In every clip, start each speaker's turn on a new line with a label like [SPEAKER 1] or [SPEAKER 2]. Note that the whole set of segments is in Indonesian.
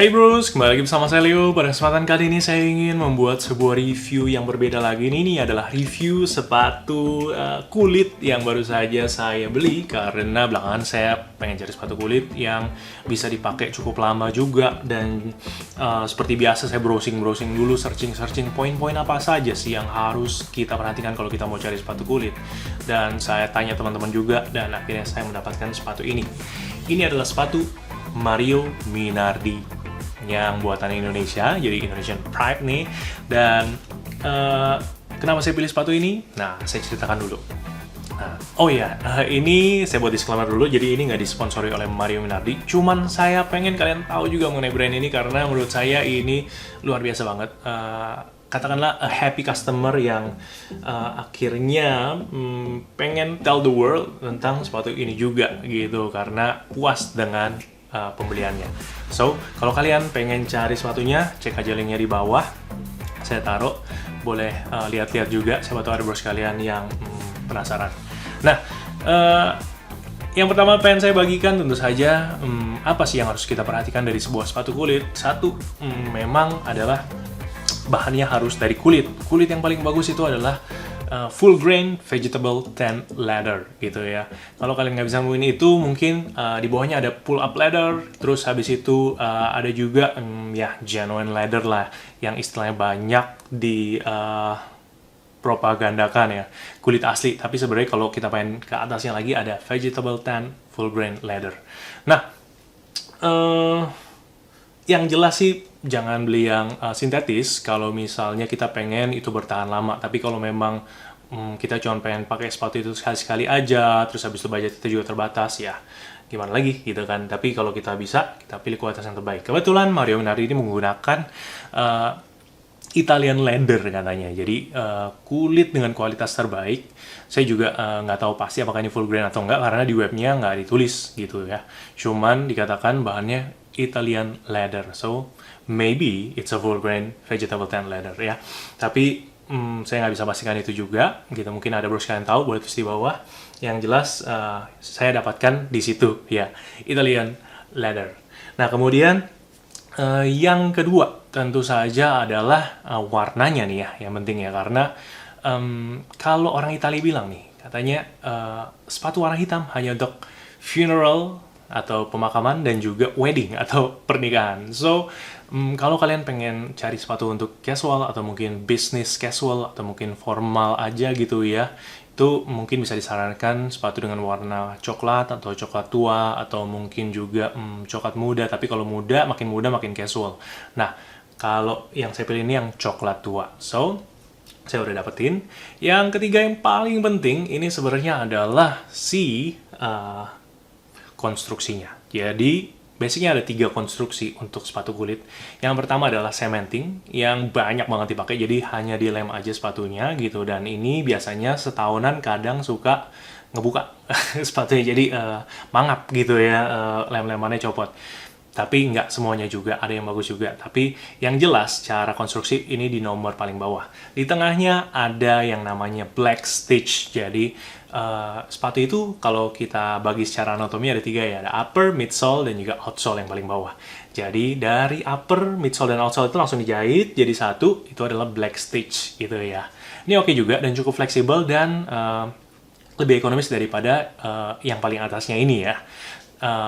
[SPEAKER 1] Hai bros, kembali lagi bersama saya Leo. Pada kesempatan kali ini saya ingin membuat sebuah review yang berbeda lagi. Ini adalah review sepatu kulit yang baru saja saya beli. Karena belakangan saya pengen cari sepatu kulit yang bisa dipakai cukup lama juga. Dan seperti biasa saya browsing dulu, searching poin-poin apa saja sih yang harus kita perhatikan kalau kita mau cari sepatu kulit. Dan saya tanya teman-teman juga, dan akhirnya saya mendapatkan sepatu ini. Ini adalah sepatu Mario Minardi yang buatan Indonesia, jadi Indonesian Pride nih. Dan kenapa saya pilih sepatu ini? Nah, saya ceritakan dulu. Ini saya buat disclaimer dulu, jadi ini nggak disponsori oleh Mario Minardi. Cuman saya pengen kalian tahu juga mengenai brand ini, karena menurut saya ini luar biasa banget. Katakanlah a happy customer yang akhirnya pengen tell the world tentang sepatu ini juga gitu, karena puas dengan pembeliannya. So, kalau kalian pengen cari sepatunya, cek aja linknya di bawah. Saya taruh, boleh lihat-lihat juga, siapa tahu ada bros kalian yang penasaran. Nah, yang pertama pengen saya bagikan tentu saja, apa sih yang harus kita perhatikan dari sebuah sepatu kulit. Satu, memang adalah bahannya harus dari kulit. Kulit yang paling bagus itu adalah full grain vegetable tan leather gitu ya. Kalau kalian nggak bisa nemuin itu, mungkin di bawahnya ada pull up leather, terus habis itu ada juga genuine leather lah, yang istilahnya banyak di propagandakan ya, kulit asli. Tapi sebenarnya kalau kita pengen ke atasnya lagi, ada vegetable tan full grain leather. Nah, yang jelas sih jangan beli yang sintetis kalau misalnya kita pengen itu bertahan lama. Tapi kalau memang kita cuma pengen pakai sepatu itu sekali-sekali aja, terus habis itu budget kita juga terbatas, ya gimana lagi gitu kan. Tapi kalau kita bisa, kita pilih kualitas yang terbaik. Kebetulan Mario Minardi ini menggunakan Italian leather katanya, jadi kulit dengan kualitas terbaik. Saya juga nggak tahu pasti apakah ini full grain atau enggak, karena di webnya nggak ditulis gitu ya. Cuman dikatakan bahannya Italian leather, so maybe it's a full grain vegetable tan leather ya. Tapi saya nggak bisa pastikan itu juga gitu. Mungkin ada bros kalian tahu, boleh tulis di bawah. Yang jelas saya dapatkan di situ ya, Italian leather. Nah, kemudian yang kedua tentu saja adalah warnanya nih ya, yang penting ya. Karena kalau orang Italia bilang nih, katanya sepatu warna hitam hanya untuk funeral atau pemakaman, dan juga wedding atau pernikahan. So, kalau kalian pengen cari sepatu untuk casual atau mungkin business casual atau mungkin formal aja gitu ya, itu mungkin bisa disarankan sepatu dengan warna coklat atau coklat tua, atau mungkin juga coklat muda. Tapi kalau muda makin casual. Nah, kalau yang saya pilih ini yang coklat tua. So, saya udah dapetin. Yang ketiga yang paling penting ini sebenarnya adalah konstruksinya. Jadi, basicnya ada 3 konstruksi untuk sepatu kulit. Yang pertama adalah cementing, yang banyak banget dipakai, jadi hanya dilem aja sepatunya gitu. Dan ini biasanya setahunan kadang suka ngebuka sepatunya, jadi mangap gitu ya, lem-lemannya copot. Tapi nggak semuanya juga, ada yang bagus juga. Tapi yang jelas, cara konstruksi ini di nomor paling bawah. Di tengahnya ada yang namanya black stitch. Jadi, sepatu itu kalau kita bagi secara anatomi ada 3 ya. Ada upper, midsole, dan juga outsole yang paling bawah. Jadi, dari upper, midsole, dan outsole itu langsung dijahit jadi satu. Itu adalah black stitch gitu ya. Ini oke juga, dan cukup fleksibel, dan lebih ekonomis daripada yang paling atasnya ini ya.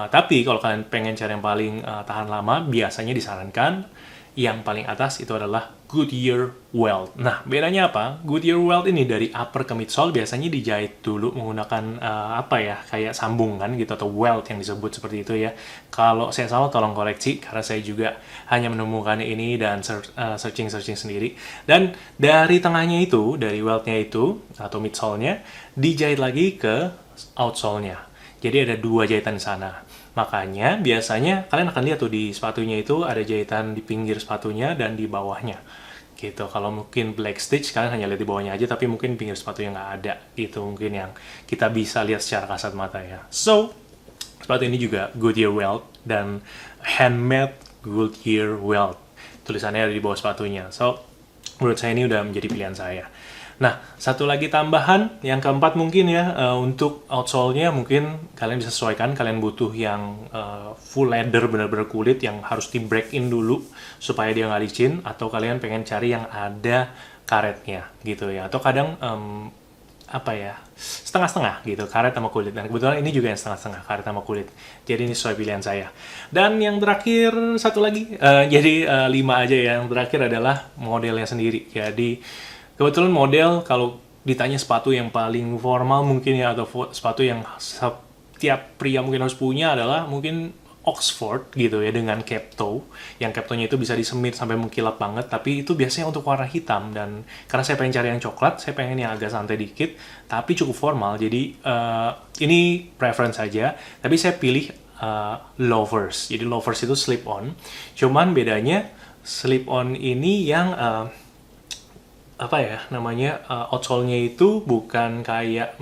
[SPEAKER 1] Tapi kalau kalian pengen cari yang paling tahan lama, biasanya disarankan yang paling atas itu adalah Goodyear Welt. Nah, bedanya apa? Goodyear Welt ini dari upper ke midsole biasanya dijahit dulu menggunakan kayak sambungan gitu, atau welt yang disebut seperti itu ya. Kalau saya salah tolong koreksi, karena saya juga hanya menemukan ini dan searching sendiri. Dan dari tengahnya itu, dari weltnya itu atau midsole-nya, dijahit lagi ke outsole-nya. Jadi ada 2 jahitan di sana. Makanya biasanya kalian akan lihat tuh di sepatunya itu ada jahitan di pinggir sepatunya dan di bawahnya. Gitu. Kalau mungkin black stitch kalian hanya lihat di bawahnya aja, tapi mungkin pinggir sepatunya nggak ada. Itu mungkin yang kita bisa lihat secara kasat mata ya. So, sepatu ini juga Goodyear Welt dan handmade Goodyear Welt. Tulisannya ada di bawah sepatunya. So, menurut saya ini udah menjadi pilihan saya. Nah, satu lagi tambahan, yang keempat mungkin ya, untuk outsole-nya mungkin kalian bisa sesuaikan, kalian butuh yang full leather, bener-bener kulit yang harus di break in dulu supaya dia nggak licin, atau kalian pengen cari yang ada karetnya gitu ya, atau kadang apa ya, setengah-setengah gitu, karet sama kulit. Dan kebetulan ini juga yang setengah-setengah, karet sama kulit. Jadi ini sesuai pilihan saya. Dan yang terakhir satu lagi, jadi 5 aja ya. Yang terakhir adalah modelnya sendiri. Jadi kebetulan model, kalau ditanya sepatu yang paling formal mungkin ya, atau sepatu yang setiap pria mungkin harus punya adalah mungkin Oxford gitu ya, dengan cap toe, yang cap toe-nya itu bisa disemir sampai mengkilap banget, tapi itu biasanya untuk warna hitam. Dan karena saya pengen cari yang coklat, saya pengen yang agak santai dikit tapi cukup formal, jadi ini preference saja, tapi saya pilih loafers. Jadi loafers itu slip on, cuman bedanya slip on ini yang apa ya namanya, outsole-nya itu bukan kayak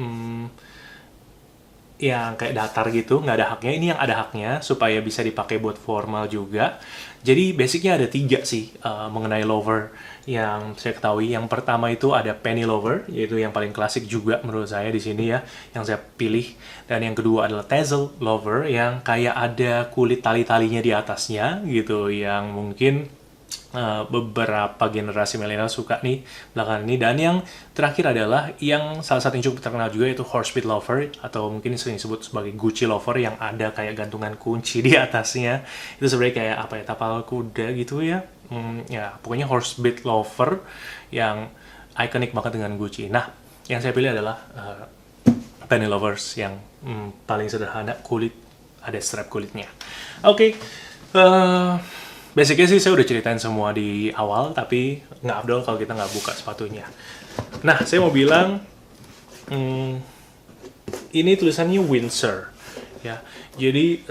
[SPEAKER 1] yang kayak datar gitu, nggak ada haknya. Ini yang ada haknya supaya bisa dipakai buat formal juga. Jadi basicnya ada 3 sih mengenai loafer yang saya ketahui. Yang pertama itu ada penny loafer, yaitu yang paling klasik juga menurut saya di sini ya, yang saya pilih. Dan yang kedua adalah tassel loafer, yang kayak ada kulit tali-talinya di atasnya gitu, yang mungkin beberapa generasi milenial suka nih belakangan ini. Dan yang terakhir adalah yang salah satu yang cukup terkenal juga, yaitu horsebit loafer, atau mungkin sering disebut sebagai Gucci loafer, yang ada kayak gantungan kunci di atasnya. Itu sebenarnya kayak apa ya, tapal kuda gitu ya. Ya pokoknya horsebit loafer yang ikonik banget dengan Gucci. Nah, yang saya pilih adalah penny loafers yang paling sederhana, kulit, ada strap kulitnya. Oke. Basicnya sih saya udah ceritain semua di awal, tapi nggak afdol kalau kita nggak buka sepatunya. Nah, saya mau bilang, ini tulisannya Windsor, ya. Jadi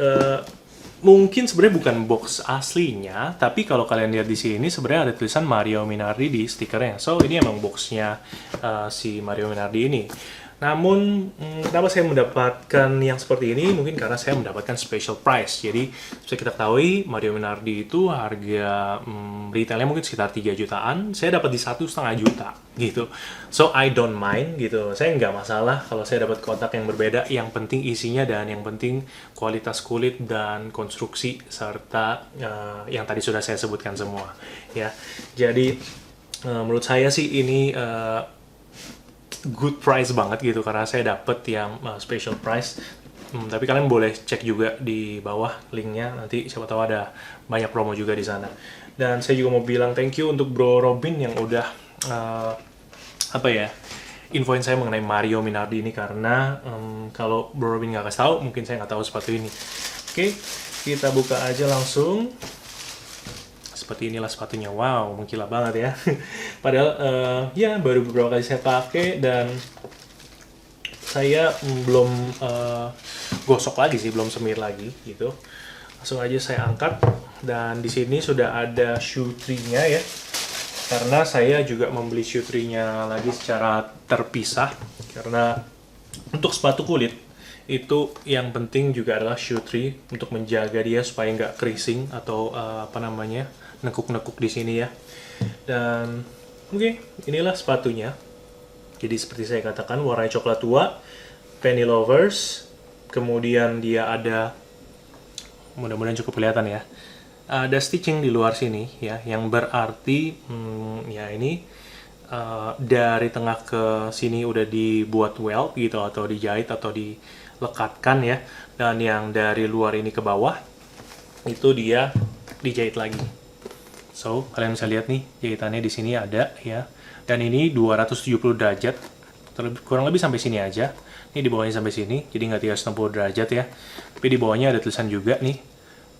[SPEAKER 1] mungkin sebenarnya bukan box aslinya, tapi kalau kalian lihat di sini sebenarnya ada tulisan Mario Minardi di stikernya. So ini emang boxnya si Mario Minardi ini. Namun, kenapa saya mendapatkan yang seperti ini? Mungkin karena saya mendapatkan special price. Jadi, seperti kita ketahui, Mario Minardi itu harga retailnya mungkin sekitar 3 jutaan. Saya dapat di 1,5 juta, gitu. So, I don't mind, gitu. Saya nggak masalah kalau saya dapat kotak yang berbeda. Yang penting isinya, dan yang penting kualitas kulit dan konstruksi, serta yang tadi sudah saya sebutkan semua. Ya, jadi, menurut saya sih ini good price banget gitu, karena saya dapet yang special price. Tapi kalian boleh cek juga di bawah linknya, nanti siapa tahu ada banyak promo juga di sana. Dan saya juga mau bilang thank you untuk Bro Robin yang udah apa ya, infoin saya mengenai Mario Minardi ini, karena kalau Bro Robin nggak kasih tahu, mungkin saya nggak tahu sepatu ini. Oke, kita buka aja langsung. Seperti inilah sepatunya. Wow, mengkilap banget ya. Padahal ya baru beberapa kali saya pakai, dan saya belum gosok lagi sih, belum semir lagi gitu. Langsung aja saya angkat, dan di sini sudah ada shoe tree-nya ya. Karena saya juga membeli shoe tree-nya lagi secara terpisah, karena untuk sepatu kulit itu yang penting juga adalah shoe tree untuk menjaga dia supaya nggak creasing atau apa namanya, nekuk-nekuk di sini ya. Dan oke, inilah sepatunya. Jadi seperti saya katakan, warnanya coklat tua, penny loafers. Kemudian dia ada, mudah-mudahan cukup kelihatan ya, ada stitching di luar sini ya, yang berarti ya ini dari tengah ke sini udah dibuat welt gitu, atau dijahit atau dilekatkan ya. Dan yang dari luar ini ke bawah itu dia dijahit lagi. So, kalian bisa lihat nih, jahitannya di sini ada ya. Dan ini 270 derajat, kurang lebih sampai sini aja. Ini di bawahnya sampai sini, jadi nggak 360 derajat ya. Tapi di bawahnya ada tulisan juga nih.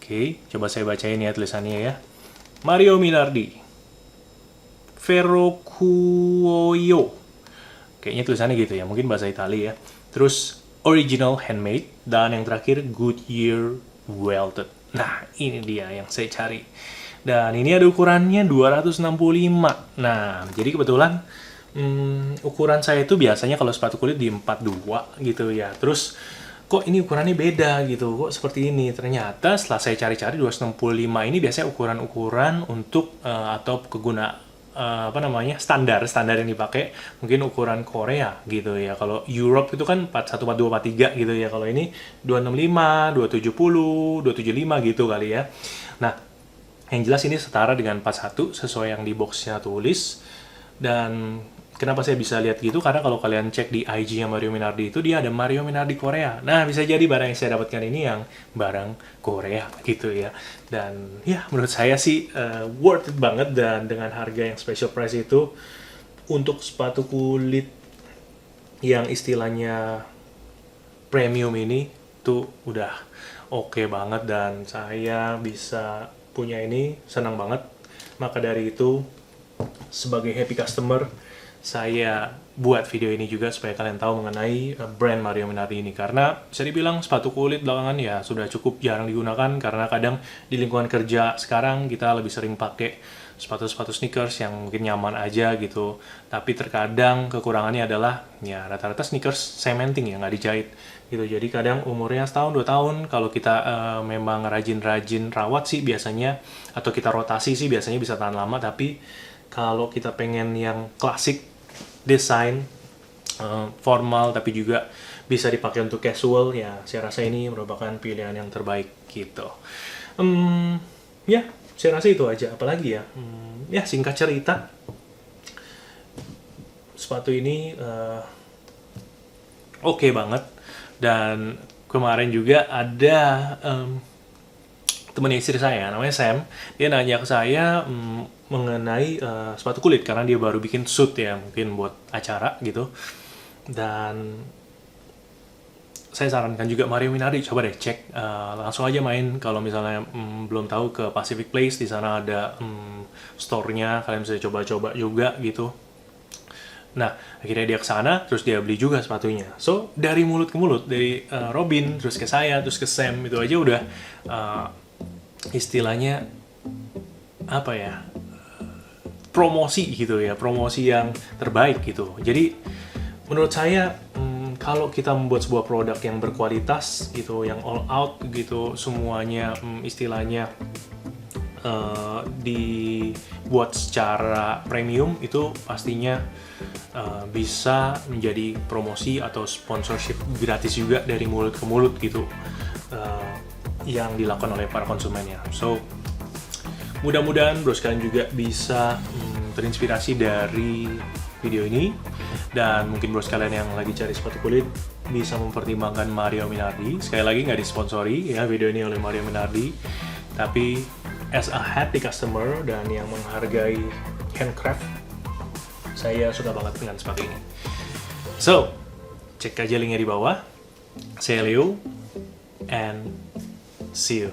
[SPEAKER 1] Oke, coba saya bacain ya tulisannya ya. Mario Minardi, Ferrocuoio. Kayaknya tulisannya gitu ya, mungkin bahasa Italia ya. Terus, original handmade. Dan yang terakhir, Goodyear welted. Nah, ini dia yang saya cari. Dan ini ada ukurannya 265. Nah, jadi kebetulan ukuran saya itu biasanya kalau sepatu kulit di 42 gitu ya. Terus kok ini ukurannya beda gitu, kok seperti ini. Ternyata setelah saya cari-cari, 265 ini biasanya ukuran-ukuran untuk atau standar yang dipakai mungkin ukuran Korea gitu ya. Kalau Europe itu kan 41, 42, 43 gitu ya. Kalau ini 265, 270, 275 gitu kali ya. Nah, yang jelas ini setara dengan 41 sesuai yang di boxnya tulis. Dan kenapa saya bisa lihat gitu? Karena kalau kalian cek di IG-nya Mario Minardi itu dia ada Mario Minardi Korea. Nah, bisa jadi barang yang saya dapatkan ini yang barang Korea gitu ya. Dan ya menurut saya sih worth it banget, dan dengan harga yang special price itu untuk sepatu kulit yang istilahnya premium ini tuh udah oke banget, dan saya bisa punya ini senang banget. Maka dari itu sebagai happy customer, saya buat video ini juga supaya kalian tahu mengenai brand Mario Minardi ini, karena bisa dibilang sepatu kulit belakangan ya sudah cukup jarang digunakan, karena kadang di lingkungan kerja sekarang kita lebih sering pakai sepatu-sepatu sneakers yang mungkin nyaman aja gitu, tapi terkadang kekurangannya adalah ya rata-rata sneakers cementing ya, nggak dijahit gitu. Jadi kadang umurnya setahun 2 tahun, kalau kita memang rajin-rajin rawat sih biasanya, atau kita rotasi sih biasanya bisa tahan lama. Tapi kalau kita pengen yang klasik, desain, formal, tapi juga bisa dipakai untuk casual, ya saya rasa ini merupakan pilihan yang terbaik gitu. Ya, saya rasa itu aja. Apalagi ya, ya singkat cerita, sepatu ini oke banget. Dan kemarin juga ada teman istri saya, namanya Sam, dia nanya ke saya mengenai sepatu kulit, karena dia baru bikin suit ya, mungkin buat acara gitu. Dan saya sarankan juga Mario Minardi, coba deh cek, langsung aja main kalau misalnya belum tahu, ke Pacific Place, di sana ada store-nya, kalian bisa coba-coba juga gitu. Nah, akhirnya dia ke sana, terus dia beli juga sepatunya. So, dari mulut ke mulut, dari Robin, terus ke saya, terus ke Sam, itu aja udah istilahnya apa ya, promosi gitu ya, promosi yang terbaik gitu. Jadi, menurut saya kalau kita membuat sebuah produk yang berkualitas gitu, yang all out gitu, semuanya istilahnya dibuat secara premium, itu pastinya bisa menjadi promosi atau sponsorship gratis juga dari mulut ke mulut gitu, yang dilakukan oleh para konsumennya. So, mudah-mudahan bros kalian juga bisa terinspirasi dari video ini, dan mungkin bros kalian yang lagi cari sepatu kulit bisa mempertimbangkan Mario Minardi. Sekali lagi nggak disponsori ya video ini oleh Mario Minardi, tapi as a happy customer dan yang menghargai handcraft, saya suka banget dengan sepatu ini. So, cek aja linknya di bawah. Saya Leo, and see you.